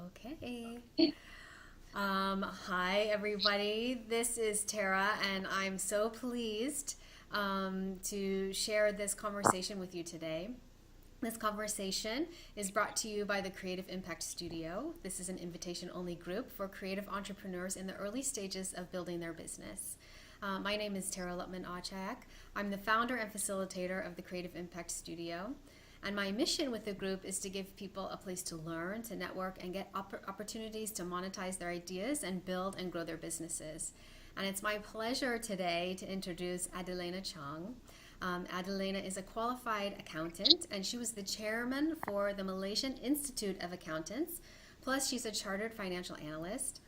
Okay. Hi, everybody. This is Tara, and I'm so pleased to share this conversation with you today. This conversation is brought to you by the Creative Impact Studio. This is an invitation-only group for creative entrepreneurs in the early stages of building their business. My name is Tara Lutman Agacayak. I'm the founder and facilitator of the Creative Impact Studio. And my mission with the group is to give people a place to learn, to network, and get opportunities to monetize their ideas and build and grow their businesses. And it's my pleasure today to introduce Adelena Chong. Adelena is a qualified accountant, and she was the chairman for the Malaysian Institute of Accountants. Plus, she's a chartered financial analyst.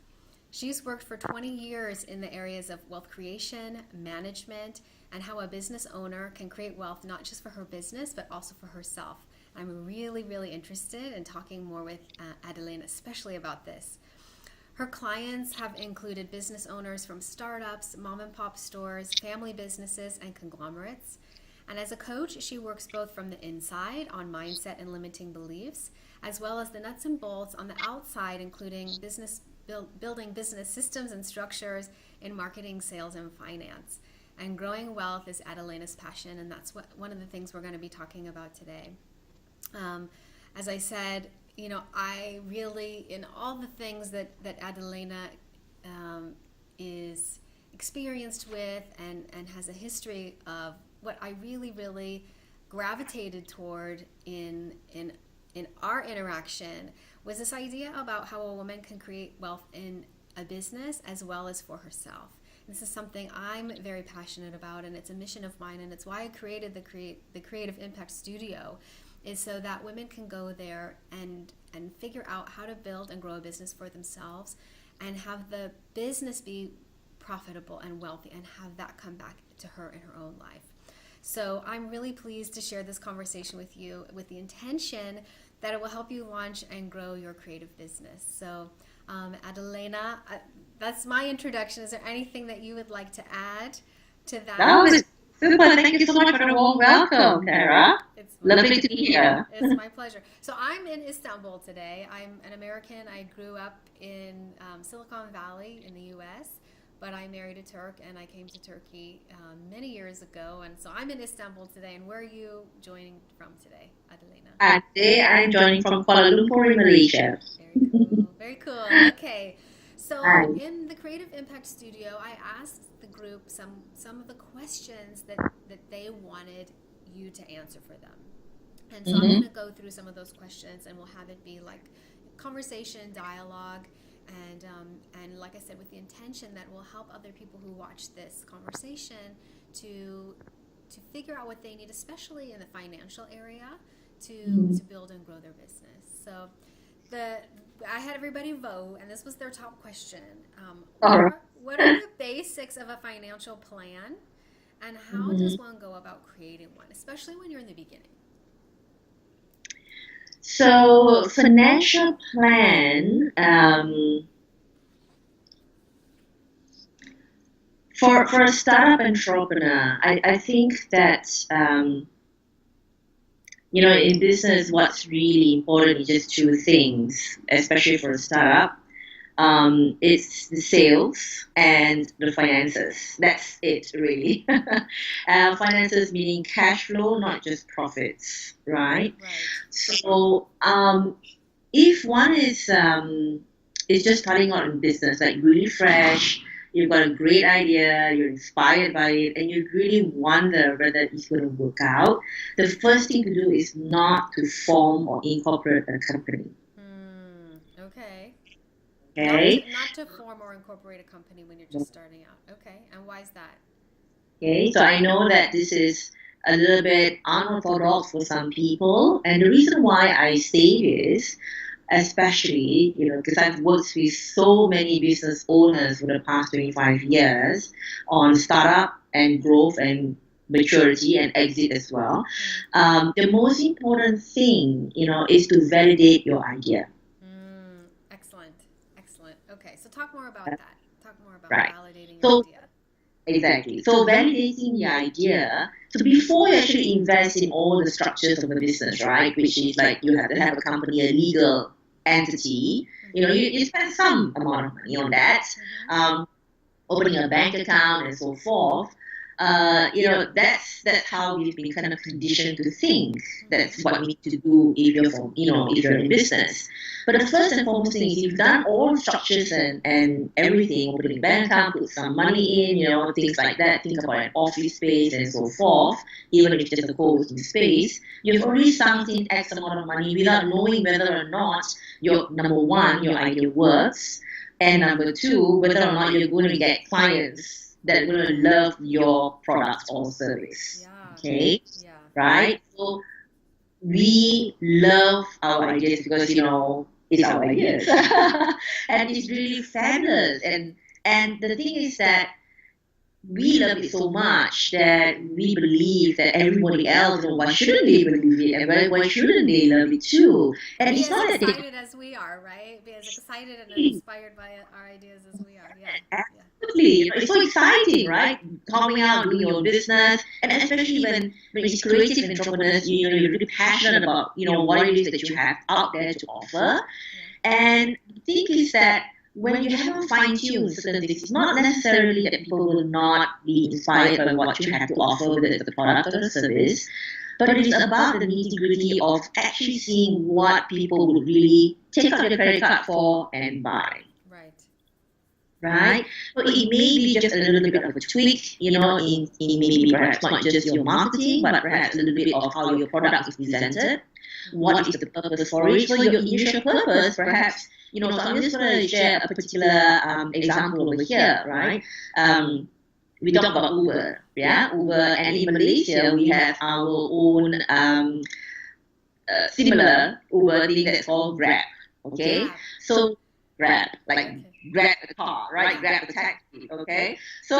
She's worked for 20 years in the areas of wealth creation, management, and how a business owner can create wealth not just for her business, but also for herself. I'm really, really interested in talking more with Adelena, especially about this. Her clients have included business owners from startups, mom and pop stores, family businesses, and conglomerates. And as a coach, she works both from the inside on mindset and limiting beliefs, as well as the nuts and bolts on the outside, including building business systems and structures in marketing, sales, and finance. And growing wealth is Adelena's passion, and that's one of the things we're going to be talking about today. As I said, I really, in all the things that Adelena is experienced with and has a history of, what I really, really gravitated toward in our interaction was this idea about how a woman can create wealth in a business as well as for herself. This is something I'm very passionate about, and it's a mission of mine, and it's why I created the Creative Impact Studio, is so that women can go there and figure out how to build and grow a business for themselves and have the business be profitable and wealthy and have that come back to her in her own life. So I'm really pleased to share this conversation with you with the intention that it will help you launch and grow your creative business. So Adelena, that's my introduction. Is there anything that you would like to add to that? That was super. Thank you so much for the warm welcome, Tara. Lovely to be here. It's my pleasure. So I'm in Istanbul today. I'm an American. I grew up in Silicon Valley in the U.S., but I married a Turk, and I came to Turkey many years ago. And so I'm in Istanbul today. And where are you joining from today, Adelena? Today I'm joining from Kuala Lumpur in Malaysia. Very cool. Very cool. Okay. So Hi. in the Creative Impact Studio, I asked the group some of the questions that they wanted you to answer for them. And so I'm going to go through some of those questions, and we'll have it be like conversation, dialogue, and like I said, with the intention that will help other people who watch this conversation to figure out what they need, especially in the financial area, to build and grow their business. So I had everybody vote, and this was their top question. What are the basics of a financial plan, and how does one go about creating one, especially when you're in the beginning? So, financial plan, for a startup entrepreneur, I think that, in business, what's really important is just two things, especially for a startup. It's the sales and the finances. That's it, really. Finances meaning cash flow, not just profits, right? So, if one is just starting out in business, like really fresh, you've got a great idea, you're inspired by it, and you really wonder whether it's going to work out, the first thing to do is not to form or incorporate a company. Okay. Okay. Not to form or incorporate a company when you're just starting out. Okay. And why is that? Okay, so I know that this is a little bit unorthodox for some people, and the reason why I say this, especially, because I've worked with so many business owners for the past 25 years on startup and growth and maturity and exit as well. The most important thing, is to validate your idea. Excellent. Okay, so talk more about that. Talk more about Right. validating your So, idea. exactly. So validating the idea. So before you actually invest in all the structures of a business, right, which is like you have to have a company, a legal entity, You spend some amount of money on that, opening a bank account and so forth. That's how we've been kind of conditioned to think. That's what we need to do if you're in business. But the first and foremost thing is you've done all structures and everything, opening a bank account, put some money in, things like that. Think about an office space and so forth. Even if it's just a co-working space, you've already sunk in X amount of money without knowing whether or not number one, your idea works, and number two, whether or not you're going to get clients that are going to love your product or service. Yeah. Okay? Yeah. Right? So we love our ideas because, it's our ideas. And it's really fabulous. And the thing is that we love it so much that we believe that everybody else, why shouldn't they believe it? And why shouldn't they love it too? And Be it's not as that excited as we are, right? Be as excited and inspired by our ideas as we are. Yeah. Absolutely. It's so exciting, right? Coming out, doing your own business, and especially when it's creative entrepreneurs, you're really passionate about, what it is that you have out there to offer. And the thing is that when you haven't fine-tuned certain things, it's not necessarily that people will not be inspired by what you have to offer, whether it's the product or the service, but it is about the nitty-gritty of actually seeing what people would really take out their credit card for and buy. Right? So it may be just a little bit of a tweak, in maybe perhaps not just your marketing, but perhaps a little bit of how your product is presented. What is the purpose for it? So your initial purpose, perhaps, so I'm just going to share a particular example over here, right? We talk about Uber, Uber, and in Malaysia, we have our own similar Uber thing that's called Grab, okay? So Grab, grab the car, right? Grab the taxi, okay? So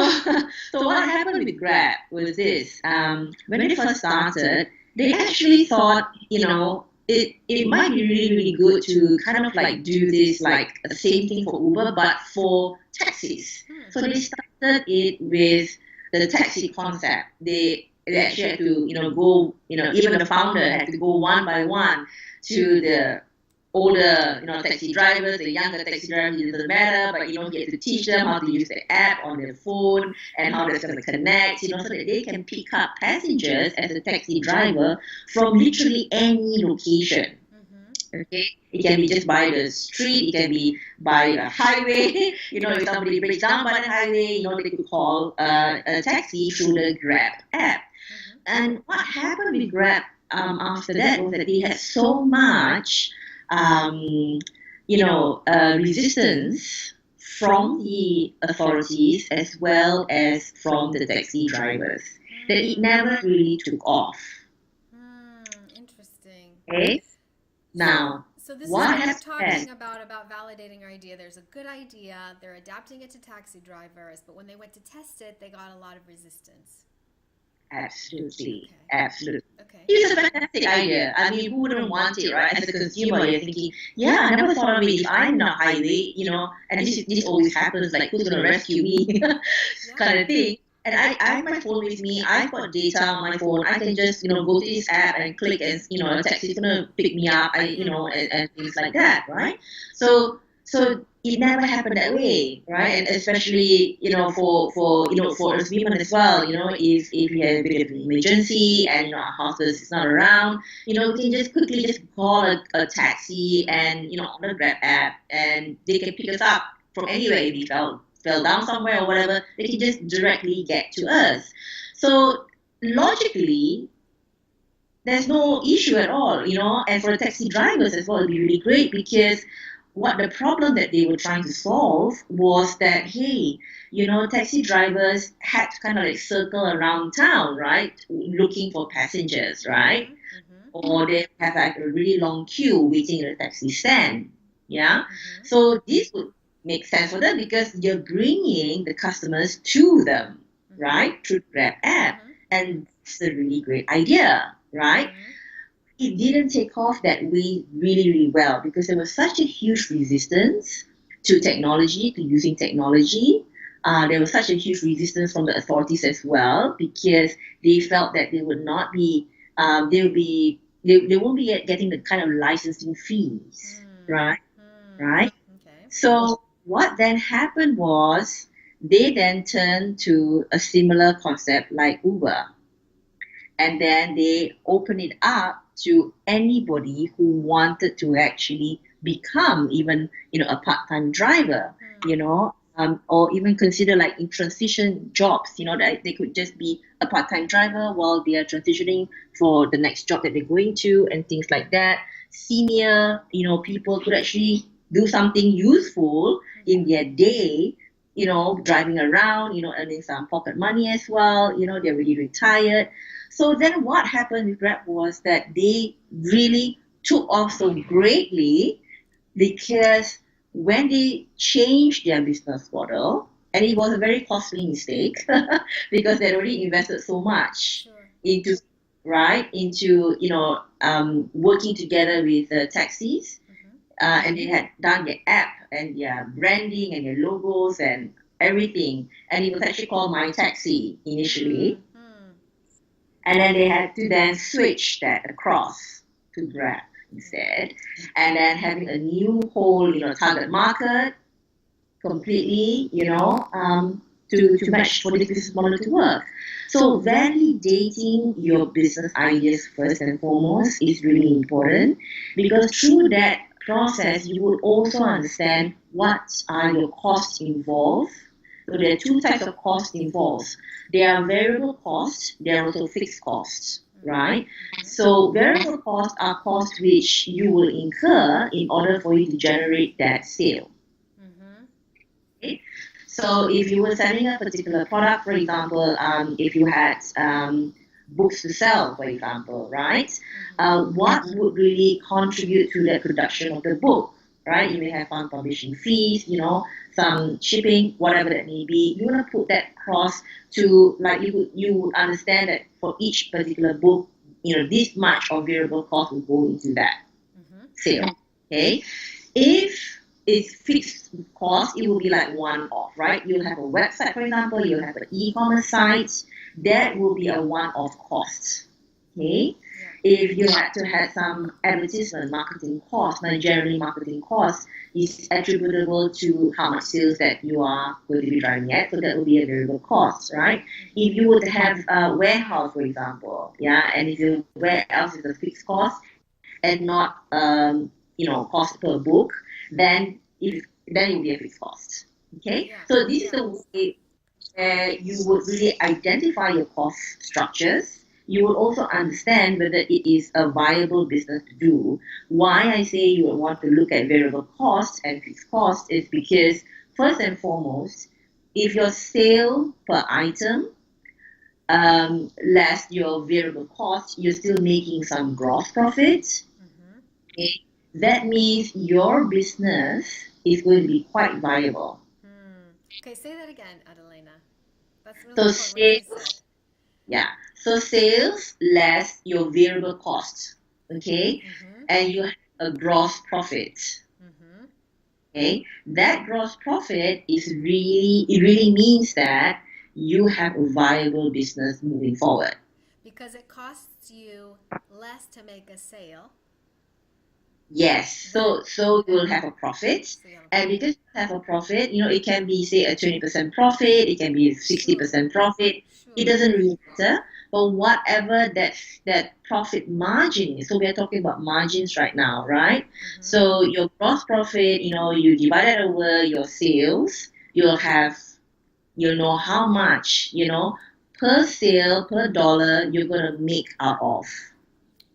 what happened with Grab was this. When they first started, they actually thought, it might be really, really good to kind of do this the same thing for Uber, but for taxis. So they started it with the taxi concept. They actually had to, go, even the founder had to go one by one to the older, taxi drivers, the younger taxi drivers, it doesn't matter, but, he had to teach them how to use the app on their phone and how that's going to connect, so that they can pick up passengers as a taxi driver from literally any location. Okay, it can be just by the street, it can be by a highway. If somebody breaks down by the highway, they could call a taxi through the Grab app. And what happened with Grab after that was that they had so much resistance from the authorities as well as from the taxi drivers that it never really took off. Interesting. Okay. Now, so this is what you're talking about validating your idea. There's a good idea. They're adapting it to taxi drivers, but when they went to test it, they got a lot of resistance. Absolutely. Okay. Absolutely. Okay. It's a fantastic idea. I mean, who wouldn't want it, right? As a consumer, you're thinking, I never thought of it. If I'm in a highway, and this always happens, who's going to rescue me kind of thing. And I have my phone with me. I've got data on my phone. I can just, go to this app and click and, a taxi's going to pick me up, and things like that, right? So it never happened that way, right? And especially, for us women as well, if we have a bit of an emergency and, our hostess is not around, we can just quickly just call a taxi and, on the Grab app, and they can pick us up from anywhere if we fell down somewhere or whatever. They can just directly get to us. So logically, there's no issue at all, and for the taxi drivers as well, it'd be really great, because what the problem that they were trying to solve was that, hey, taxi drivers had to kind of circle around town, right, looking for passengers, right? Or they have a really long queue waiting at a taxi stand, So this would make sense for them because you're bringing the customers to them, right, through the Grab app, and it's a really great idea, right? It didn't take off that way really, really well because there was such a huge resistance to technology, to using technology. There was such a huge resistance from the authorities as well because they felt that they would not be, they won't be getting the kind of licensing fees, right? So what then happened was they then turned to a similar concept like Uber, and then they opened it up to anybody who wanted to actually become even a part-time driver, or even consider like in transition jobs, that they could just be a part-time driver while they are transitioning for the next job that they're going to and things like that. Senior people could actually do something useful in their day, driving around, earning some pocket money as well. They're already retired. So then what happened with Grab was that they really took off so greatly because when they changed their business model, and it was a very costly mistake because they already invested so much Sure. into into working together with taxis, and they had done their app and their branding and their logos and everything, and it was actually called My Taxi initially. And then they had to then switch that across to Grab instead. And then having a new whole, target market completely, to match for this business model to work. So validating your business ideas first and foremost is really important, because through that process you will also understand what are your costs involved. So there are two types of costs involved. There are variable costs, there are also fixed costs, right? So variable costs are costs which you will incur in order for you to generate that sale. Okay? So if you were selling a particular product, for example, if you had books to sell, for example, right? What would really contribute to the production of the book, right? You may have some publishing fees, some shipping, whatever that may be. You want to put that across to, like, you would understand that for each particular book, this much of variable cost will go into that sale. Okay, if it's fixed cost, it will be like one-off, right? You'll have a website, for example, you'll have an e-commerce site, that will be a one-off cost. Okay, if you had to have some advertisement marketing cost, now generally marketing cost is attributable to how much sales that you are going to be driving at, so that will be a variable cost, right? If you would have a warehouse, for example, and if your warehouse is a fixed cost and not cost per book, then it will be a fixed cost. Okay, so this is the way where you would really identify your cost structures. You will also understand whether it is a viable business to do. Why I say you will want to look at variable costs and fixed costs is because, first and foremost, if your sale per item less your variable cost, you're still making some gross profit. Okay? That means your business is going to be quite viable. Okay, say that again, Adelena. That's really So important what you said. So sales less your variable costs, okay, and you have a gross profit. Okay, that gross profit it really means that you have a viable business moving forward. Because it costs you less to make a sale. Yes, so you'll have a profit, and because you have a profit, it can be, say, a 20% profit, it can be 60% profit. It doesn't really matter. But whatever that profit margin is, so we are talking about margins right now, right? So your gross profit, you divide it over your sales, you'll know how much, per sale, per dollar you're gonna make out of.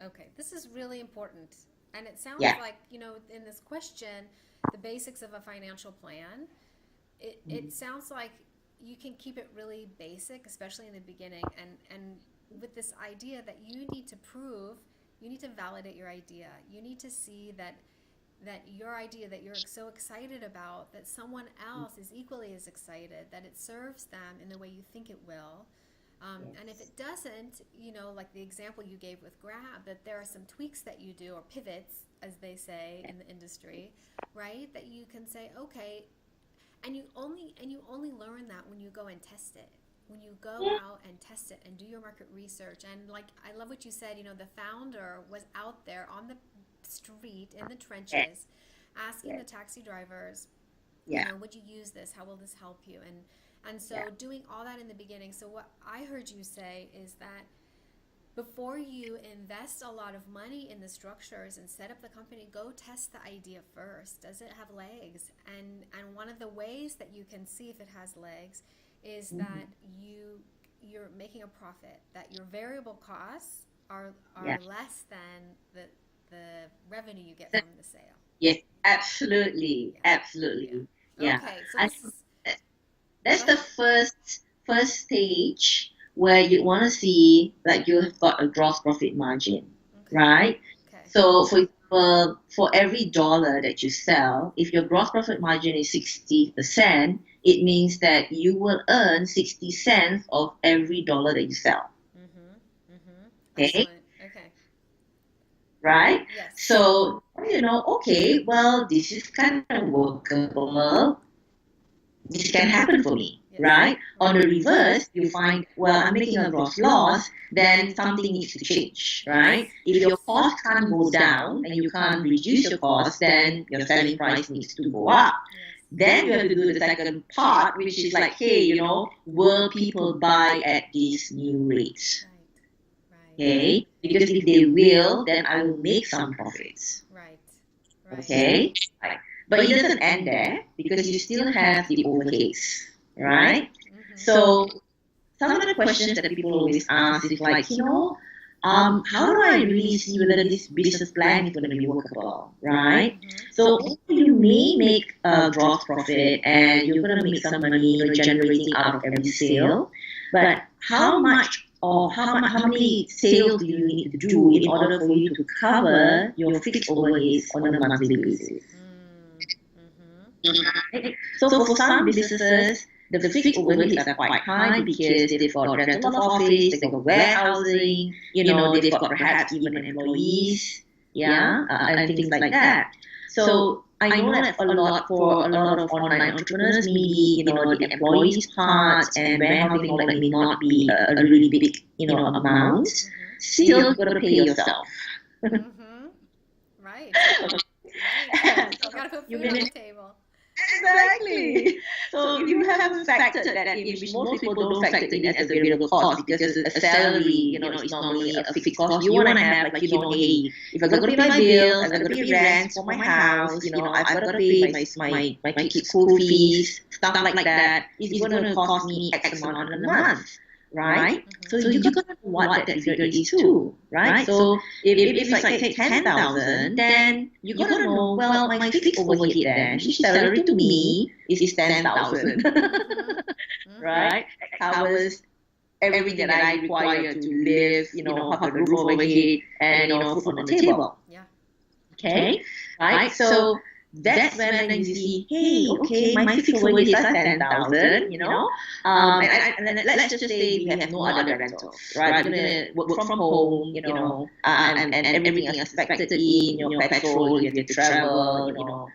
Okay, this is really important. And it sounds Yeah. like, in this question, the basics of a financial plan, it sounds like you can keep it really basic, especially in the beginning. And with this idea that you need to validate your idea. You need to see that your idea that you're so excited about, that someone else is equally as excited, that it serves them in the way you think it will. And if it doesn't, like the example you gave with Grab, that there are some tweaks that you do, or pivots, as they say in the industry, right? That you can say, okay, and you only learn that when you go and test it. When you go out and test it and do your market research. And like, I love what you said, the founder was out there on the street in the trenches asking the taxi drivers, Yeah. Would you use this? How will this help you? And so doing all that in the beginning. So what I heard you say is that before you invest a lot of money in the structures and set up the company, go test the idea first. Does it have legs? And one of the ways that you can see if it has legs is that you're making a profit, that your variable costs are less than the revenue you get from the sale. Yes, absolutely, absolutely. Yeah. Okay, so I this is That's the first stage where you want to see that you have got a gross profit margin, right? okay. So for example, for every dollar that you sell, if your gross profit margin is 60%, it means that you will earn 60 cents of every dollar that you sell. Okay, Excellent. Okay. right? Yes. So, okay, well, this is kind of workable. This can happen for me, right? On the reverse, you find, well, I'm making a gross loss, then something needs to change, right? If your cost can't go down and you can't reduce your cost, then your selling price needs to go up. Then you have to do the second part, which is like, hey, will people buy at these new rates? Okay? Because if they will, then I will make some profits. Right. Okay? Right. But it doesn't end there because you still have the overheads, right? So some of the questions that people always ask is like, how do I really see whether this business plan is going to be workable, right? So you may make a gross profit and you're going to make some money, generating out of every sale, but how much or how many sales do you need to do in order for you to cover your fixed overheads on a monthly basis? Right? So for some businesses, the fixed overheads are quite high because they've got rental of office, they've got warehousing, they've got perhaps even employees, and things like that. So I know that for a lot of online entrepreneurs, maybe the employees part and warehousing all that may not be a really big amount. Still, you've got to pay yourself. Right. You got to put food on the table. Exactly. So if you haven't factored that in, which most people don't factor in as a variable cost because a salary, is normally a fixed cost. You want to have like, hey, if I'm going to pay my bills, I'm going to pay rent for my house, I've got to pay my kids' school fees, stuff like that. It's going to cost me X amount a month. Right? So you got to know what that figure is too, right? So if it's like, say, 10,000, then you got to know, well, my fixed overhead then, which salary to me is 10,000, right? It covers everything that I require to live, have a roof overhead and, food on the table. Yeah. Okay? Right? So that's when then you see, hey, okay, my fixed overheads are 10,000, and let's just say we have no other rentals, right? We're going to work from home, and everything is factored in, your petrol, you have to travel,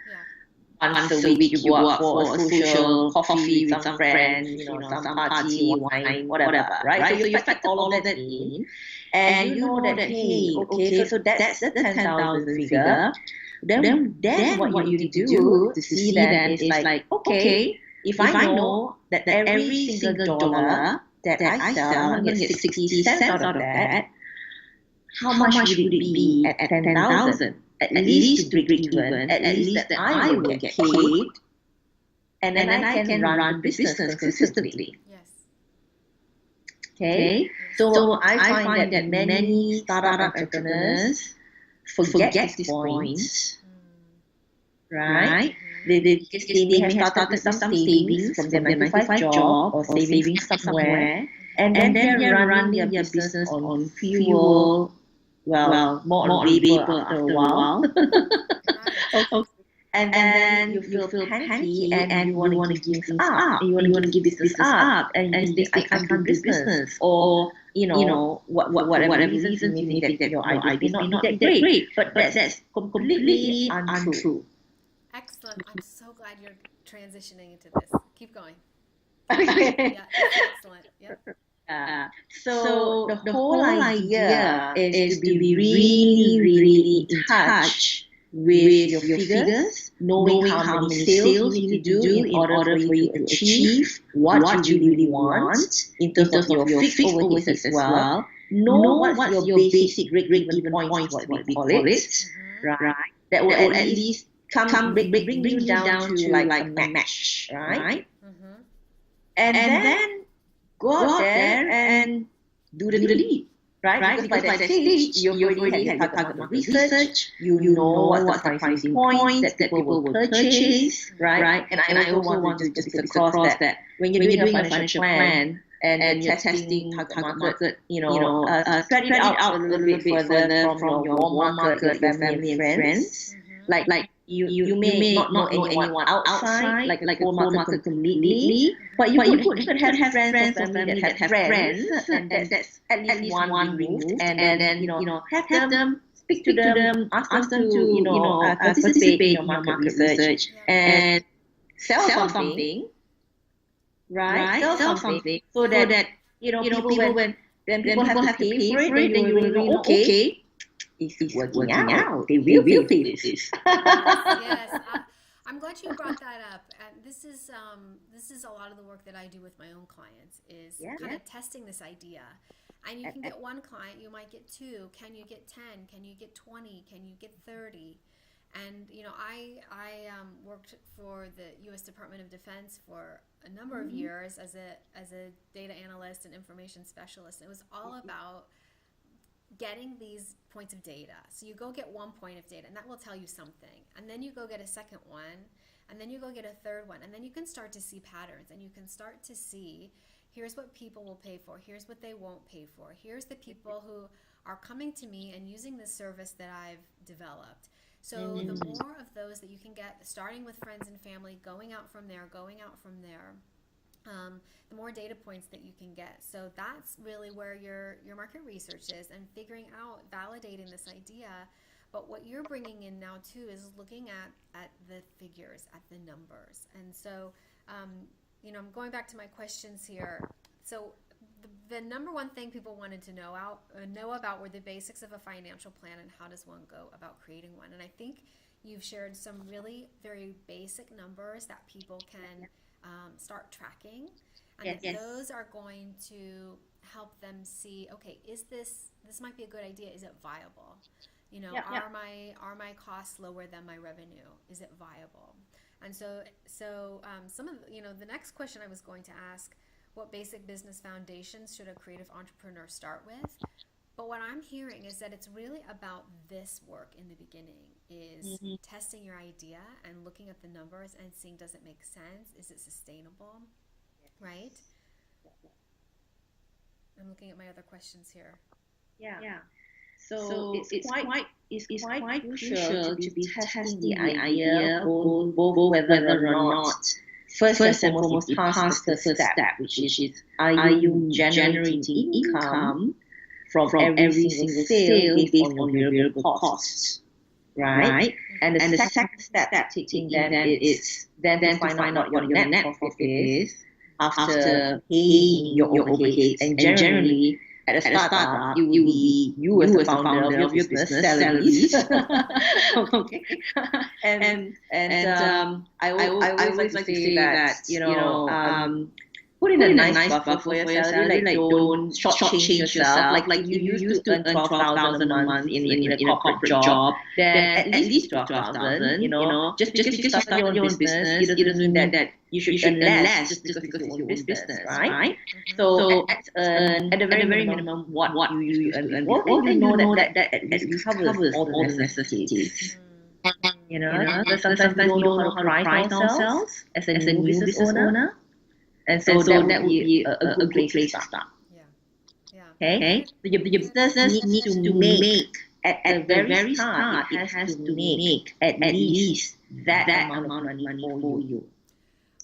once a week you go out for a social coffee with some friends, some party, wine, whatever, right? So you factor all of that in, and you know that, hey, okay, so that's the 10,000 figure. Then what you need to do to see that is like, okay, if I know that every single dollar that I sell, I'm going to get 60 cents out of that, how much would it be at 10,000? At least to break even, at least that I will get paid, and then I can run the business consistently. Yes. Okay? So I find that many startup entrepreneurs forget this point, right? Because they may have started some savings from their 9-to-5 job or savings somewhere, and then they're running their business on fuel, more vapor after a while. Okay. And then you feel panicky and you want to give things up. You want to give business up, and you think, I can't do business, or whatever reason you think that your idea may not be that great. But that's completely untrue. Excellent. I'm so glad you're transitioning into this. Keep going. Okay. Yeah, excellent. Yep. So the whole idea is to be really, really in touch with your figures, knowing how many sales you need to do in order for you to achieve what you really want in terms of your fixed overheads as well. Know what's your basic break-even points, what we call it, right? That will at least bring you down to like a match, right? And then go out there and do the lead. Right? Because by that stage, you already had your target market research, you know what's the pricing points that people will purchase, right? And I also want to just put across that when you're doing a financial plan and you're testing target market, spread it out a little bit further from your warm market, your family and friends. Like you may not know anyone outside, like the whole market completely, but you could have friends or family that have friends, and that's at least one remove, and then have them, speak to them, ask them to participate in your market research and sell something, right? Sell something so that people when people have to pay for it, then you will know, okay, it's working out. They will pay this. Yes. I'm glad you brought that up. And this is a lot of the work that I do with my own clients is kind of testing this idea. And you can get one client, you might get two. Can you get 10? Can you get 20? Can you get 30? And I worked for the U.S. Department of Defense for a number of years as a data analyst and information specialist. And it was all about getting these points of data. So you go get one point of data and that will tell you something. And then you go get a second one, and then you go get a third one. And then you can start to see patterns, and you can start to see, here's what people will pay for. Here's what they won't pay for. Here's the people who are coming to me and using this service that I've developed. So the more of those that you can get, starting with friends and family, going out from there, the more data points that you can get. So that's really where your market research is, and figuring out, validating this idea. But what you're bringing in now too is looking at the figures, at the numbers. And so, I'm going back to my questions here. So the number one thing people wanted to know about were the basics of a financial plan and how does one go about creating one. And I think you've shared some really very basic numbers that people can start tracking, and those are going to help them see, okay, this might be a good idea. Is it viable? Are my costs lower than my revenue? Is it viable? And so some of the next question I was going to ask, what basic business foundations should a creative entrepreneur start with? But what I'm hearing is that it's really about this work in the beginning, is testing your idea and looking at the numbers and seeing, does it make sense? Is it sustainable? Right? I'm looking at my other questions here. Yeah. So it's quite crucial to be testing the idea, both whether or not first and foremost past the first step, which is, are you generating income from every single sale based on your variable costs, right? And the second step taking then is to find out what your net profit is after paying your overheads. And generally, at a startup, you as the founder of your business, salaries. Okay. And I always like to say that, put in a nice buffer for your salary, like don't shortchange yourself. Like you used to earn 12,000 a month in a corporate job, then at least 12,000. Just because you started your own business, it doesn't mean that you should earn less just because it's your own business, right? So at the very minimum, what you earn before, then you know that at least covers all the necessities. Because sometimes we don't know how to price ourselves as a new business owner. And so that would be a good place to start. Yeah. Okay? So your business needs to make, at the very start, it has to make at least that amount of money for you.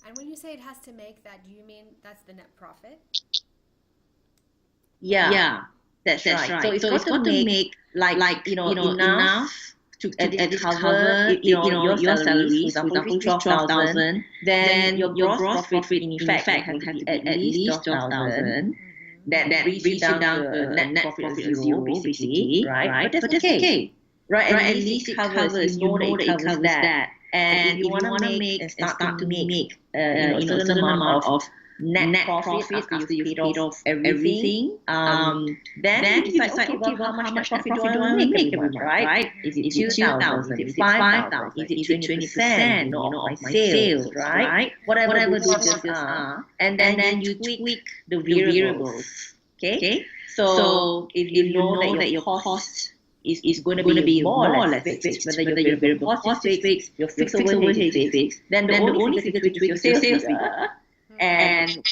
And when you say it has to make that, do you mean that's the net profit? Yeah, that's right. So it's got to make enough to cover your salaries, for example, 12,000, then your gross profit in effect has to be at least 12,000. That brings you down to a net profit of zero, basically, right? But that's okay. right? At least it covers, you know that it covers that. And if you want to make and start to make a certain amount of net profit after you've paid off everything, then you decide, okay, well, how much net profit do I want to make every month, right? Is it 2,000? Is it 5,000? Is it 20%, of my sales, right? Whatever those figures are. And then you tweak the variables, okay? So if you know that your cost is going to be more or less fixed, whether your variable cost is fixed, your fixed overhead is fixed, then the only figure to tweak is your sales figure. And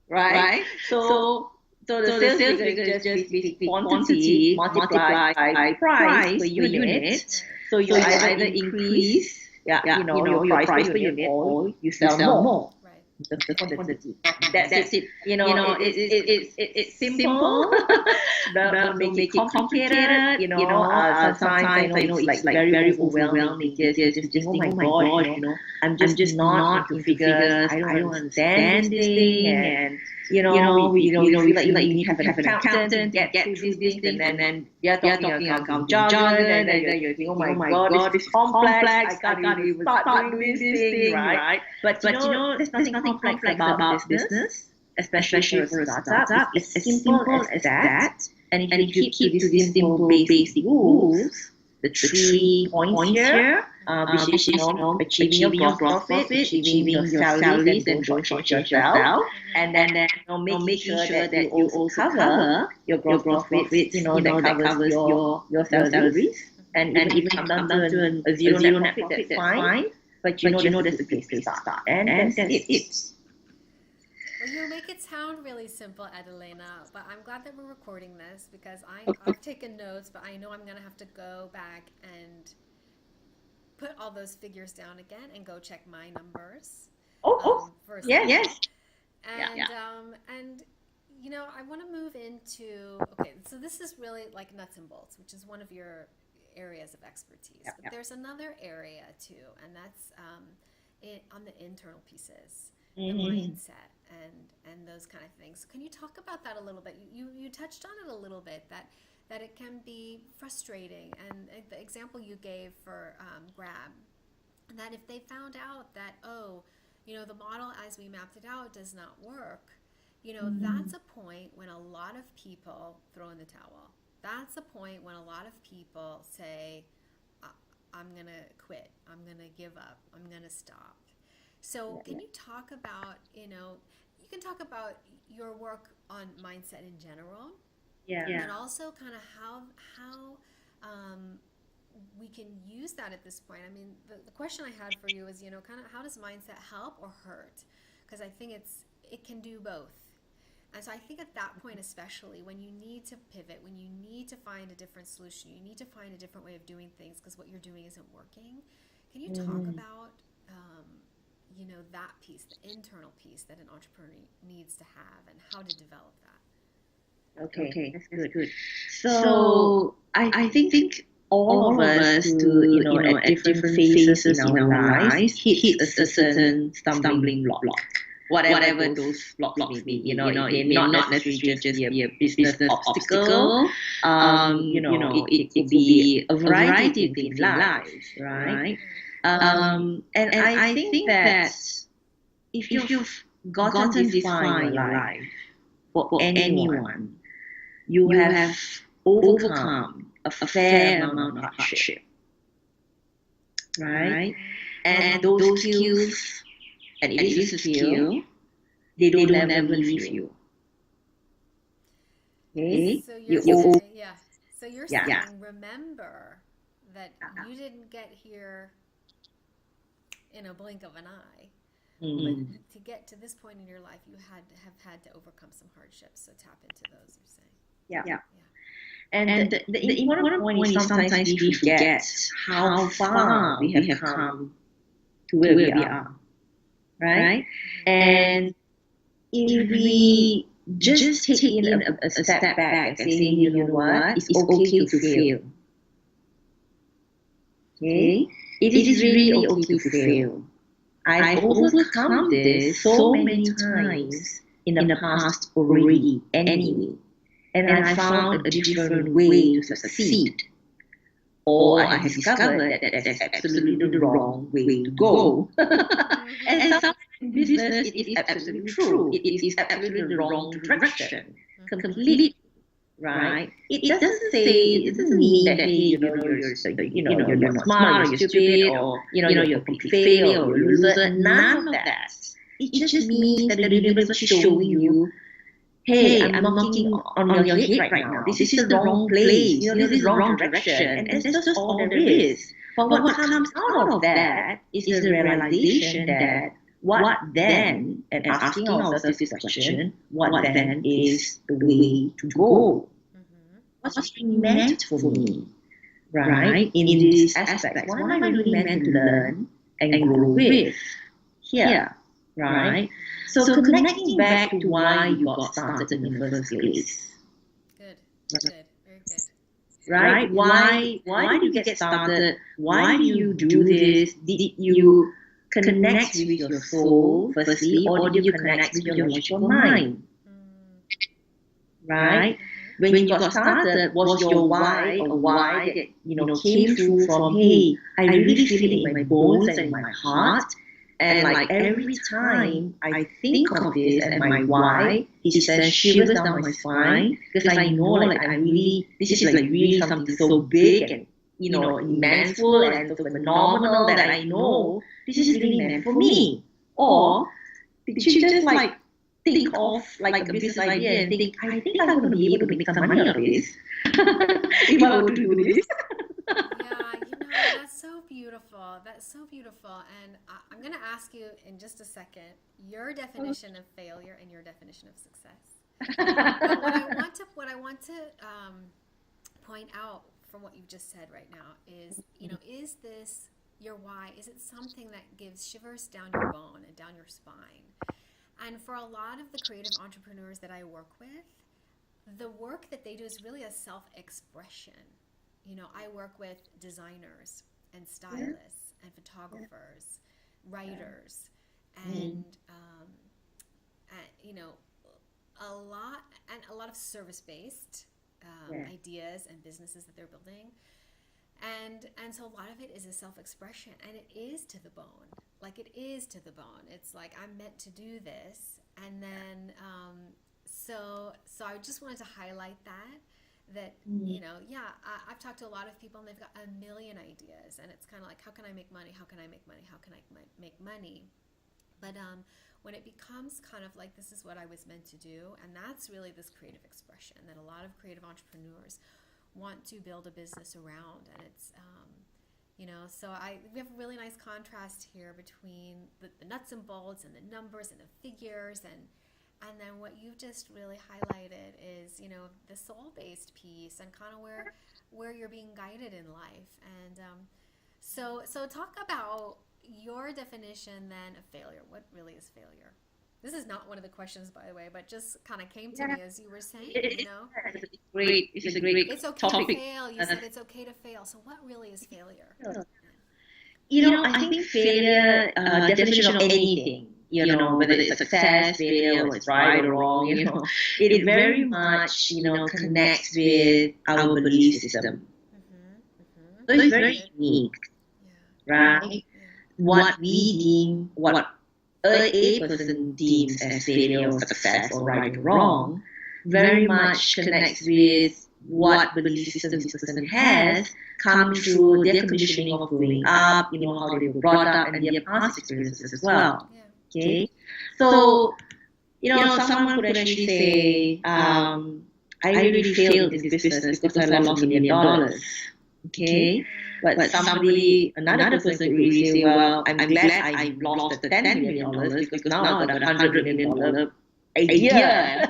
right, so the sales figure is just basically quantity multiplied by price per unit. So you either increase, your price per unit, or you sell more. The quantity. That's it. It's simple. Don't make it complicated. Sometimes it's like very overwhelming. Just think, oh my god, I'm just not into figures. I don't understand this thing, and you feel like you need to have an accountant to get through these things, and then you're talking account jargon, and then you're thinking, oh my god, this is complex. I can't even start doing this thing, right? But there's nothing complex about business, especially for a startup. It's as simple as that. And if you keep to these simple basic rules, the 3 points here, which is achieving your gross profit, achieving your salaries, and don't short yourself, and then make sure that you also cover your gross profits, that covers your salaries, and even come down to a zero net profit, that's fine. But that's the place to start, and that's it. Well, you make it sound really simple, Adelena, but I'm glad that we're recording this because I've taken notes, but I know I'm going to have to go back and put all those figures down again and go check my numbers. First. Yes. And I want to move into, okay, so this is really like nuts and bolts, which is one of your areas of expertise. But there's another area too, and that's on the internal pieces, the mindset. And those kind of things. Can you talk about that a little bit? You touched on it a little bit, that it can be frustrating. And the example you gave for Grab, that if they found out that, the model as we mapped it out does not work, that's a point when a lot of people throw in the towel. That's a point when a lot of people say, I'm going to quit. I'm going to give up. I'm going to stop. So can you talk about, you can talk about your work on mindset in general, and also kind of how we can use that at this point. I mean, the question I had for you is, kind of how does mindset help or hurt? Because I think it can do both. And so I think at that point, especially when you need to pivot, when you need to find a different solution, you need to find a different way of doing things because what you're doing isn't working. Can you talk about that piece, the internal piece that an entrepreneur needs to have, and how to develop that? Okay, that's good. So I think all of us, at different phases in our lives, hit a certain stumbling block. Whatever those blocks may be, it may not necessarily just be a business obstacle. It could be a variety of things in life, right? And I think that if you've gotten this far in your life, for anyone, you have overcome a fair amount of hardship, right? And those skills, and it is a skill, they don't ever leave you. Okay? So you're saying, remember that you didn't get here in a blink of an eye. But to get to this point in your life, you have had to overcome some hardships. So tap into those, you're saying. Yeah. And the important point is sometimes we forget how far we have come to where we are. Right? And if we just take in a step back and say, you know what, it's okay to fail. Okay? It is really okay to fail. I've overcome this so many times in the past already, anyway. And I found a different way to succeed. or I have discovered that that's absolutely the wrong way to go. And sometimes in business, it is absolutely true. It is absolutely the wrong direction, completely. Right? It doesn't mean that, hey, you're not smart, or you're stupid, or you're a complete failure, or you're a loser. None of that. It just means that the universe is showing you, hey, I'm knocking on your head right now. This is the wrong place. This is the wrong direction, and that's just all there is. But what comes out of that is the realization that what then, and asking ourselves this question, what then is the way to go? What's really meant for me, right? In this aspect, what am I really meant to learn and grow with here, right? So connecting back to why you got started in the first place. Good, good, very good. Right? Why did you get started? Why do you do this? Did you connect with your soul firstly, or did you connect with your logical mind? Right? When you got started, was your why a why that came through from, hey, I really feel it in my bones and in my heart, and like every time I think of this and my why, it sends shivers down my spine, because I know this is like really something so big and immenseful and so phenomenal that I know this is really meant for me. Or did you just like think of like a business idea and think, I think I'm going to be able to make some money out of this if I were to do this? Yeah, that's so beautiful. That's so beautiful. And I'm going to ask you in just a second your definition of failure and your definition of success. But what I want to point out from what you've just said right now is, is this your why? Is it something that gives shivers down your bone and down your spine? And for a lot of the creative entrepreneurs that I work with, the work that they do is really a self-expression. I work with designers and stylists and photographers, writers, and a lot of service-based ideas and businesses that they're building. And so a lot of it is a self-expression, and it is to the bone. Like, it is to the bone. It's like, I'm meant to do this. And then, so I just wanted to highlight that, I've talked to a lot of people and they've got a million ideas, and it's kind of like, how can I make money? How can I make money? How can I make money? But when it becomes kind of like, this is what I was meant to do, and that's really this creative expression that a lot of creative entrepreneurs want to build a business around. And it's so we have a really nice contrast here between the nuts and bolts and the numbers and the figures, and then what you've just really highlighted is the soul-based piece and kind of where you're being guided in life. And so talk about your definition then of failure. What really is failure? This is not one of the questions, by the way, but just kind of came to me as you were saying, It's a great It's okay topic. to fail. You said it's okay to fail. So what really is failure? I think failure, definition of anything, whether it's success, failure, or it's right or wrong, it very much, connects with our belief system. So it's very unique, right? What a person deems as failure or success or right or wrong very much connects with what belief system this person has come through their conditioning of growing up, how they were brought up, and their past experiences as well. Okay, so someone could actually say, I really failed in this business because I lost $1 million. Okay, but another person could really say, well, I'm glad I lost the $10 million because now I've got $100 million idea.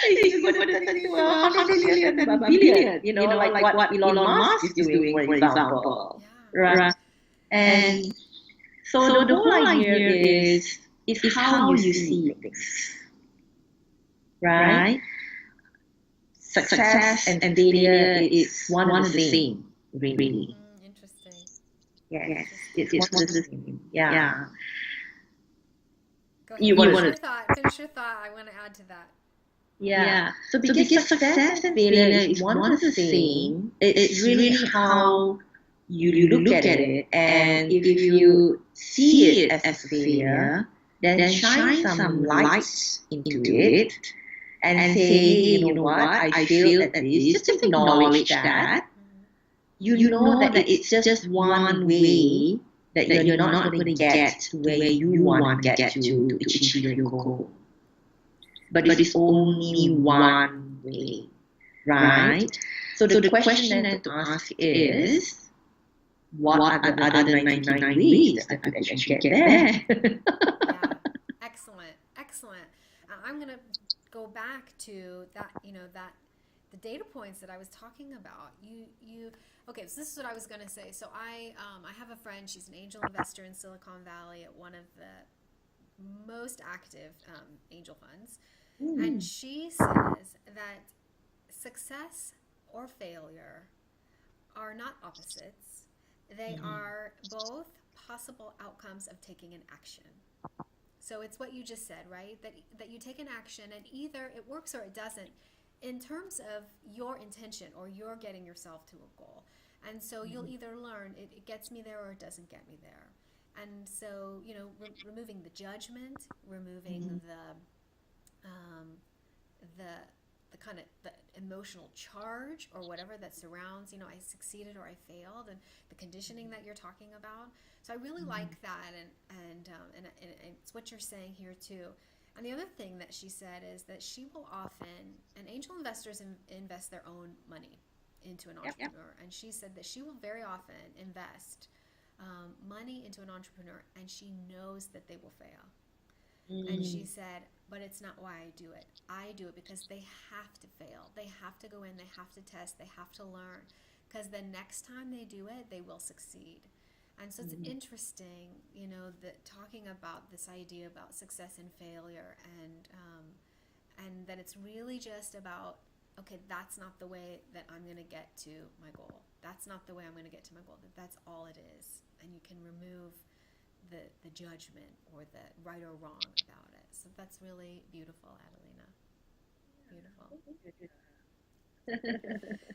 He's going to say, well, $100 million and $1 billion, like what Elon Musk is doing, for example. Right? And so the whole idea is how you see things. Right? Success and failure is one and the same, really. Interesting. Yes, it's one and the same. Yeah. Go ahead. Finish your thought. I want to add to that. Yeah. So because success and failure is one and the same, it's really how you look at it. And if you see it as a failure, then shine some lights into it and say, hey, you know what, I failed at this. Just acknowledge that. You know that it's just one way that you're not going to get to where you want to get to achieve your goal. But it's only one way, right? So the question then to ask is, what are the other 99 ways that I could actually get there? Yeah, excellent, excellent. I'm gonna go back to that. That the data points that I was talking about. Okay. So this is what I was gonna say. So I have a friend. She's an angel investor in Silicon Valley at one of the most active angel funds, and she says that success or failure are not opposites. They are both possible outcomes of taking an action. So it's what you just said, right? That you take an action and either it works or it doesn't in terms of your intention or you're getting yourself to a goal. And so you'll either learn it gets me there or it doesn't get me there. And so, removing the judgment, removing the kind of the emotional charge or whatever that surrounds, I succeeded or I failed, and the conditioning that you're talking about. So I really like that, and it's what you're saying here too. And the other thing that she said is that she will often, and angel investors invest their own money into an entrepreneur, and she said that she will very often invest money into an entrepreneur, and she knows that they will fail. And she said, but it's not why I do it. I do it because they have to fail. They have to go in, they have to test, they have to learn. Because the next time they do it, they will succeed. And so it's interesting, that talking about this idea about success and failure, and that it's really just about, okay, that's not the way that I'm going to get to my goal. That's not the way I'm going to get to my goal. That's all it is. And you can remove the judgment or the right or wrong about it. So that's really beautiful, Adelena. Beautiful.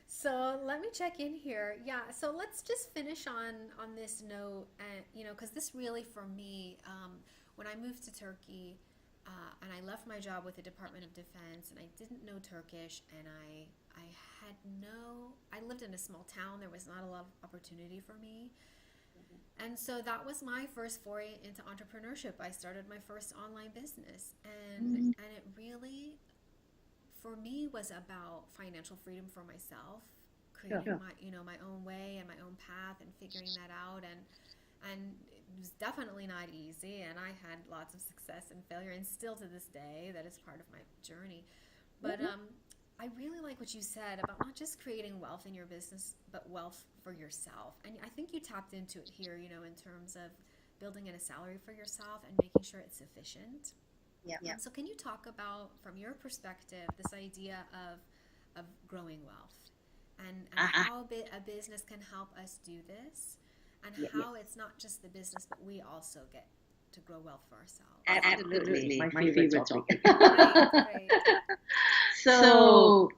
So let me check in here. Yeah, so let's just finish on this note, and because this really for me, when I moved to Turkey, and I left my job with the Department of Defense, and I didn't know Turkish, and I lived in a small town. There was not a lot of opportunity for me. And so that was my first foray into entrepreneurship. I started my first online business, and it really, for me, was about financial freedom for myself, creating my own way and my own path, and figuring that out. And it was definitely not easy, and I had lots of success and failure, and still to this day, that is part of my journey. But I really like what you said about not just creating wealth in your business, but wealth for yourself. And I think you tapped into it here, in terms of building in a salary for yourself and making sure it's sufficient. Yeah. So can you talk about, from your perspective, this idea of growing wealth and how a business can help us do this, and how it's not just the business, but we also get to grow wealth for ourselves? Absolutely. My favorite topic. Great. So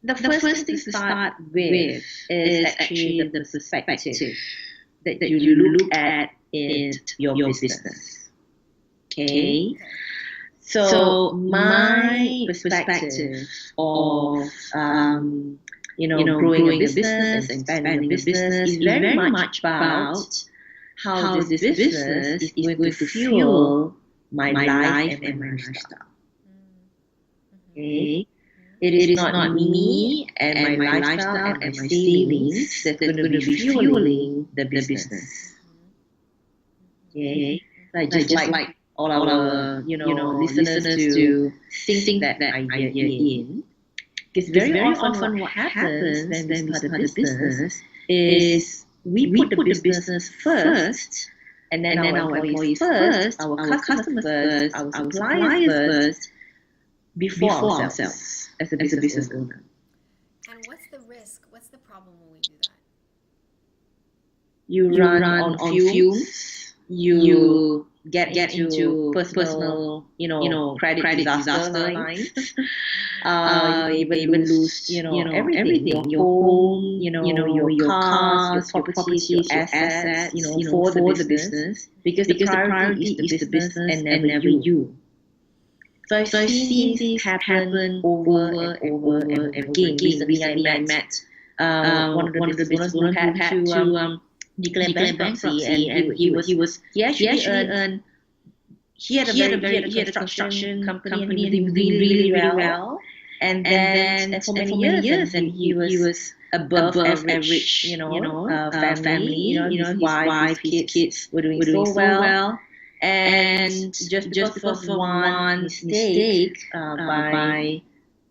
the first thing to start with is actually the perspective that you look at in your business. Okay? So my perspective of growing a business and expanding a business is very much about how this business is going to fuel my life and my lifestyle. Okay? It is not me and my lifestyle and my savings that's going to be fueling the business. Okay? Just like all our listeners to sink that idea in. Because very often what happens when we start a business is we put the business first, and then our employees first, our customers first, our suppliers first, before ourselves as a business owner. And what's the risk? What's the problem when we do that? You run on fumes. You get into personal, credit disaster lines. You will lose, everything, your home, your cars, your properties, your assets, for the business, because the priority is the business and never you. So I've seen this happen over and over and again. Recently, I met one of the business owners who had to declare bankruptcy, and he actually earned. He had a construction company, and he was doing really well. And then for many years, and he was above average, family. His wife, his kids were doing so well. And just because of one mistake, by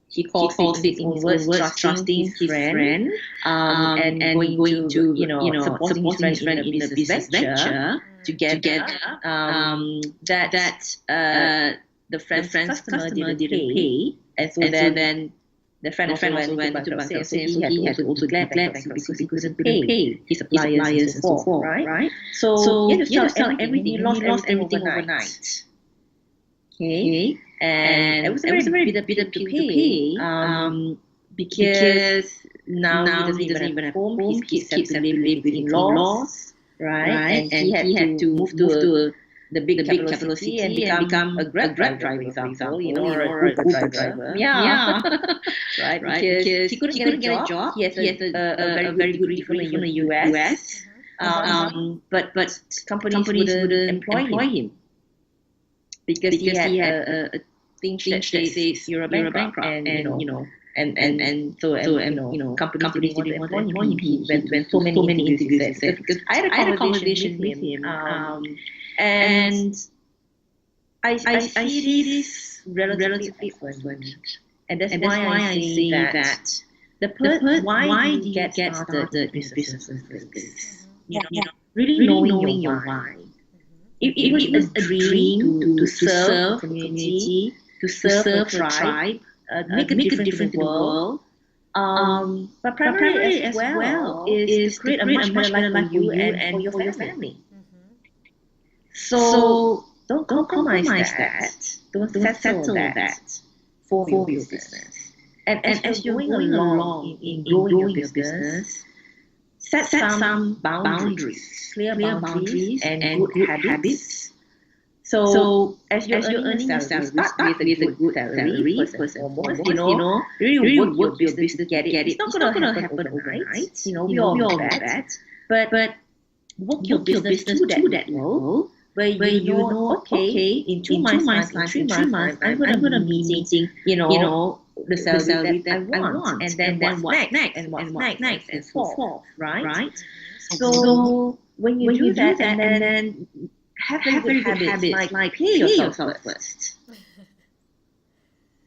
he calls it in words, trusting his friend, and going to supporting his friend in a business venture together, the friend's customer didn't pay, and so then the friend also went into bankruptcy, so he had to also declare bankruptcy because he couldn't pay his suppliers and so forth, right? So you have to sell everything. He lost everything overnight. Okay, and it was a very bitter to pay, because now he doesn't even have home. His kids have to live with in-laws, right? And he had to move to the big capital city and become a Grab driver, for example, or a Uber driver. Yeah. right? Because he couldn't get a job. He has a very good degree from the US. But companies wouldn't employ him because he had a thing that says you're a bankrupt, and so companies didn't want to employ him. He went so many interviews, because I had a conversation with him, and I see this relatively often, and that's why I say that why do you get started in business like this? Really knowing your why. It was a dream to serve a community, to serve a tribe, make a difference in the world. But primarily as well is to create a much better life for you and for your family. So don't compromise that. Don't settle that for your business. And as you're going along in growing your business, set some boundaries, clear boundaries, and good habits. So as you're earning salary, start with a good salary first and foremost. Really work your business to get it. It's not gonna happen overnight. We all know that. But work your business to that level where you know, okay, in 2 months, in 3 months, I'm gonna be meeting, the salary that I want, and then what's next, and what's next, and so forth, right? So when you do that, and then have very good habits, like pay yourself first.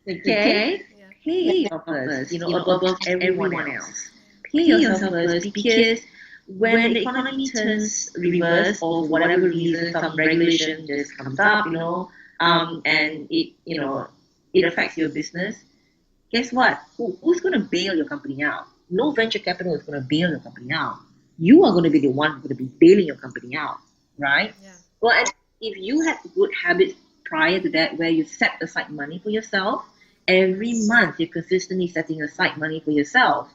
Okay? Pay yourself first, above everyone else. Pay yourself first, because when the economy turns reverse, or for whatever reason, some regulation just comes up, and it affects your business, guess what? Who's going to bail your company out? No venture capital is going to bail your company out. You are going to be the one who's going to be bailing your company out, right? Yeah. Well, and if you had good habits prior to that, where you set aside money for yourself, every month you're consistently setting aside money for yourself.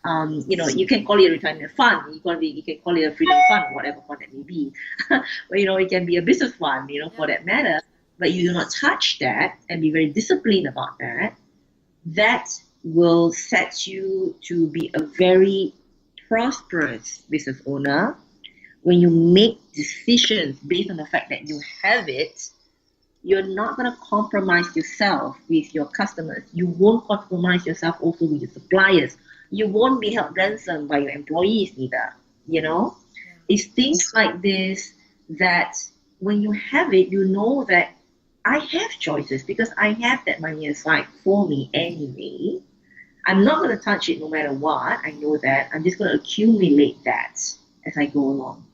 You can call it a retirement fund. You can call it a freedom fund, whatever fund it may be. But it can be a business fund, for that matter. But you do not touch that, and be very disciplined about that. That will set you to be a very prosperous business owner. When you make decisions based on the fact that you have it, you're not going to compromise yourself with your customers. You won't compromise yourself also with your suppliers. You won't be held ransom by your employees either. It's things like this that when you have it, you know that I have choices because I have that money aside for me anyway. I'm not going to touch it no matter what. I know that. I'm just going to accumulate that as I go along.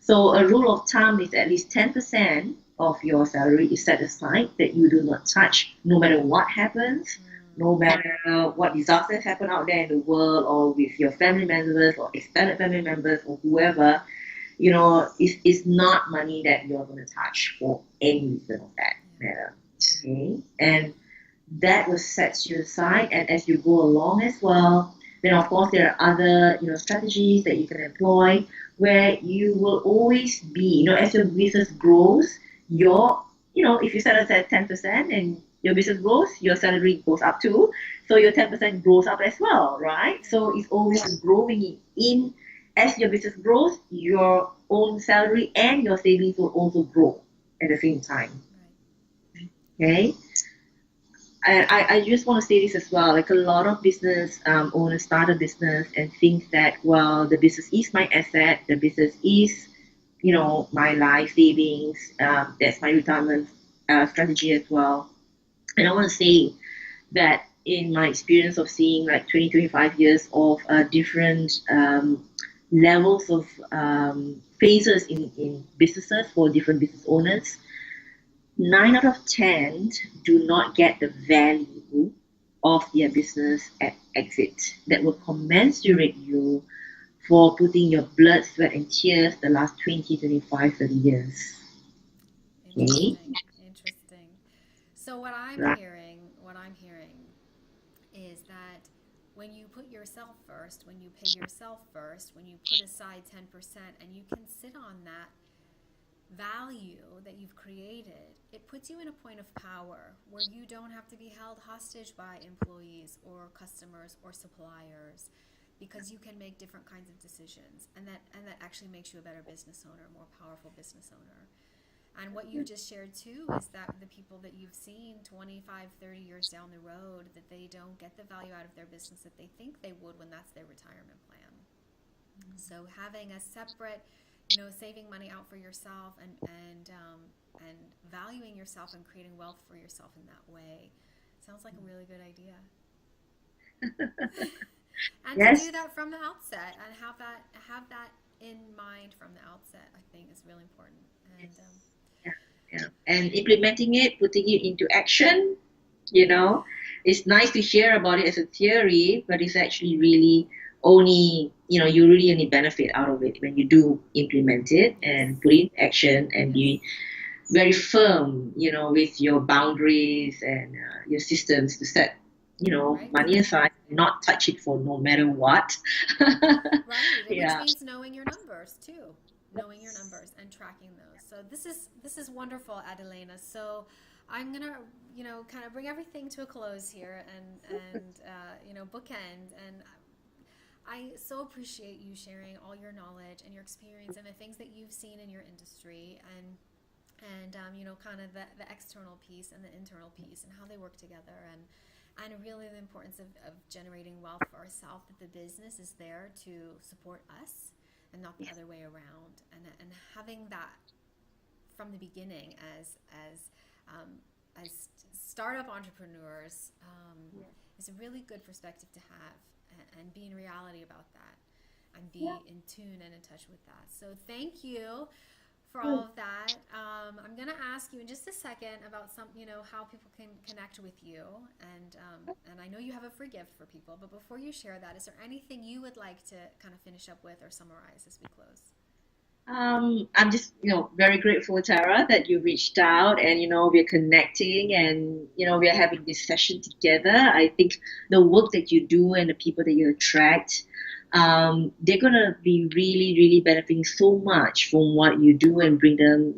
So a rule of thumb is at least 10% of your salary is set aside that you do not touch no matter what happens, no matter what disasters happen out there in the world, or with your family members or extended family members or whoever. it's not money that you're going to touch for any reason of that matter. Okay, and that will set you aside, and as you go along as well, then of course there are other strategies that you can employ where you will always be, as your business grows, your if you set aside 10% and your business grows, your salary goes up too, so your 10% grows up as well, right? So it's always growing in as your business grows, your own salary and your savings will also grow at the same time. Okay. I just want to say this as well. Like a lot of business owners start a business and think that, well, the business is my asset, the business is, my life savings, that's my retirement strategy as well. And I want to say that in my experience of seeing like 20, 25 years of different levels of phases in businesses for different business owners, 9 out of 10 do not get the value of their business at exit that will commensurate you for putting your blood, sweat, and tears the last 20, 25, 30 years. Interesting. Interesting. So what I'm hearing is that when you put yourself first, when you pay yourself first, when you put aside 10% and you can sit on that value that you've created, it puts you in a point of power where you don't have to be held hostage by employees or customers or suppliers, because you can make different kinds of decisions, and that actually makes you a better business owner, a more powerful business owner. And what you just shared too is that the people that you've seen 25, 30 years down the road, that they don't get the value out of their business that they think they would when that's their retirement plan. So having a separate, saving money out for yourself and valuing yourself and creating wealth for yourself in that way sounds like a really good idea. And Yes. to do that from the outset and have that in mind from the outset, I think is really important. And Yeah. And implementing it, putting it into action, it's nice to hear about it as a theory, but it's actually really only, you really only benefit out of it when you do implement it and put it in action and be very firm, with your boundaries and your systems to set, right. money aside, not touch it for no matter what. Right, which Yeah. means knowing your numbers too, knowing your numbers and tracking those. So this is wonderful, Adelena. So I'm gonna kind of bring everything to a close here and bookend. And I so appreciate you sharing all your knowledge and your experience and the things that you've seen in your industry, and kind of the external piece and the internal piece and how they work together, and really the importance of generating wealth for ourselves, that the business is there to support us and not the other way around, and having that from the beginning as startup entrepreneurs is a really good perspective to have, and be in reality about that and be in tune and in touch with that. So thank you for all of that. I'm going to ask you in just a second about how people can connect with you, and I know you have a free gift for people, but before you share that, is there anything you would like to kind of finish up with or summarize as we close? I'm just, very grateful, Tara, that you reached out and, we're connecting and, we're having this session together. I think the work that you do and the people that you attract, they're going to be really, really benefiting so much from what you do and bring them,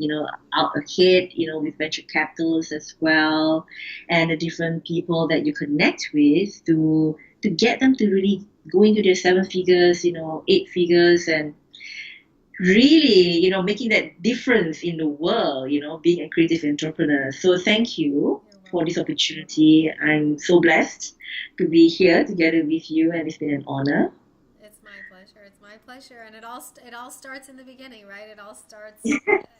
out ahead, with venture capitals as well, and the different people that you connect with to get them to really go into their 7 figures, 8 figures, and really, making that difference in the world, being a creative entrepreneur. So thank you for this opportunity. I'm so blessed to be here together with you, and it's been an honor. It's my pleasure. It's my pleasure, and it all starts in the beginning, right? It all starts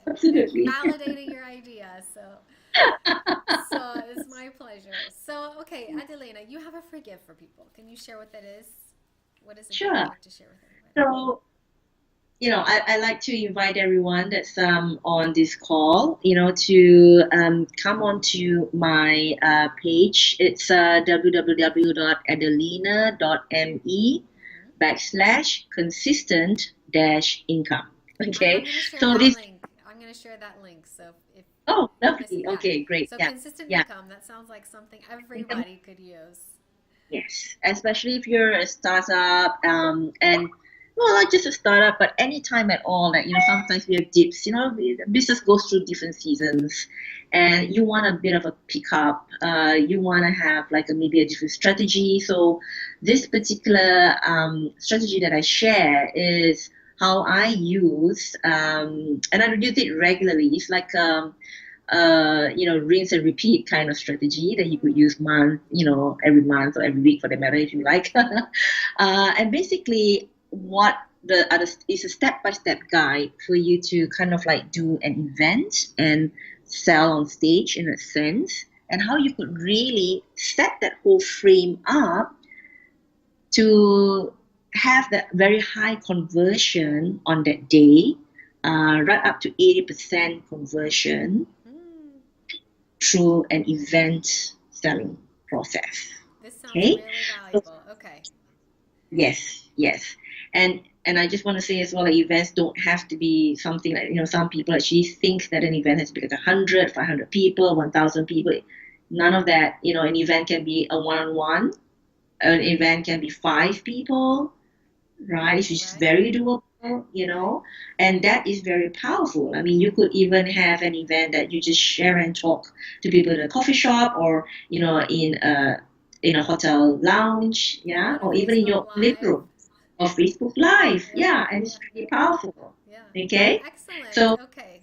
Absolutely. validating your idea. So it's my pleasure. So okay, Adelena, you have a free gift for people. Can you share what that is? What is it that you'd Sure. like to share with everybody? So, I like to invite everyone that's on this call, to come on to my page. It's www.adelena.me/consistent-income. I'm Okay, going to share so that this. link. I'm going to share that link. So Oh, if you're missing, lovely. yeah. Okay, great. So Yeah, consistent yeah. income, that sounds like something Income. everybody could use. Yes, especially if you're a startup, and well, not just a startup, but any time at all. Like sometimes we have dips. The business goes through different seasons, and you want a bit of a pickup. You want to have like maybe a different strategy. So this particular strategy that I share is how I use, and I use it regularly. It's like rinse and repeat kind of strategy that you could use every month or every week for the matter if you like. And basically, what the other is a step-by-step guide for you to kind of like do an event and sell on stage in a sense, and how you could really set that whole frame up to have that very high conversion on that day, right up to 80% conversion Mm, through an event selling process. this sounds Okay, really so valuable. Okay. yes, yes, and I just want to say as well, that events don't have to be something like some people actually think that an event has to be like 100, 500 people, 1,000 people. None of that. An event can be a one-on-one. An event can be 5 people, right? Which is Right. very doable, Right. and that is very powerful. I mean, you could even have an event that you just share and talk to people in a coffee shop, or in a hotel lounge, yeah, On a or even in Facebook your living Live. room or Facebook Live, Yeah. yeah, and Yeah. it's really powerful. Yeah. Okay, Excellent. so Okay.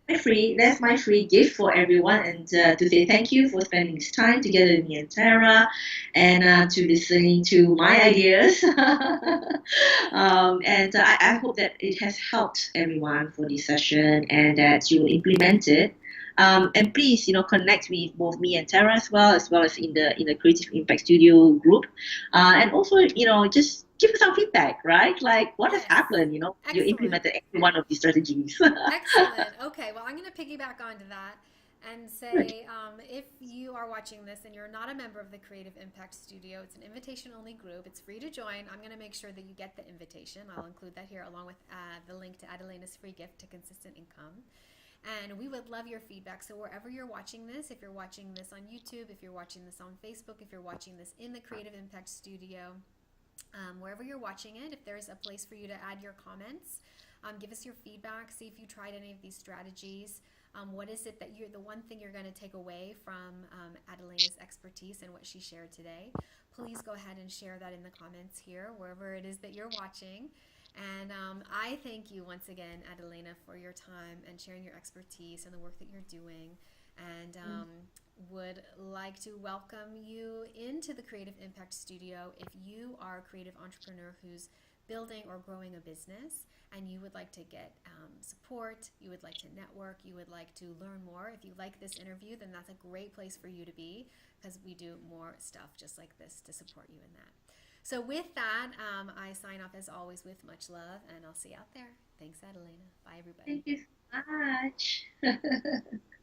that's my free gift for everyone, and to say thank you for spending this time together with me and Tara, and to listening to my ideas. And I hope that it has helped everyone for this session, and that you will implement it. And please, connect with both me and Tara as well as in the Creative Impact Studio group, and also, just give us some feedback, right? Like what has Yes. happened, you Excellent. implemented every one of these strategies. Excellent. Okay, well, I'm going to piggyback onto that and Good. say if you are watching this and you're not a member of the Creative Impact Studio, it's an invitation only group. It's free to join. I'm going to make sure that you get the invitation. I'll include that here along with the link to Adelena's free gift to consistent income. And we would love your feedback. So, wherever you're watching this, if you're watching this on YouTube, if you're watching this on Facebook, if you're watching this in the Creative Impact Studio, wherever you're watching it, if there's a place for you to add your comments, give us your feedback. See if you tried any of these strategies. What is it that the one thing you're going to take away from Adelena's expertise and what she shared today? Please go ahead and share that in the comments here, wherever it is that you're watching. And I thank you once again, Adelena, for your time and sharing your expertise and the work that you're doing. And would like to welcome you into the Creative Impact Studio if you are a creative entrepreneur who's building or growing a business and you would like to get support, you would like to network, you would like to learn more. If you like this interview, then that's a great place for you to be because we do more stuff just like this to support you in that. So, with that, I sign off as always with much love, and I'll see you out there. Thanks, Adelena. Bye, everybody. Thank you so much.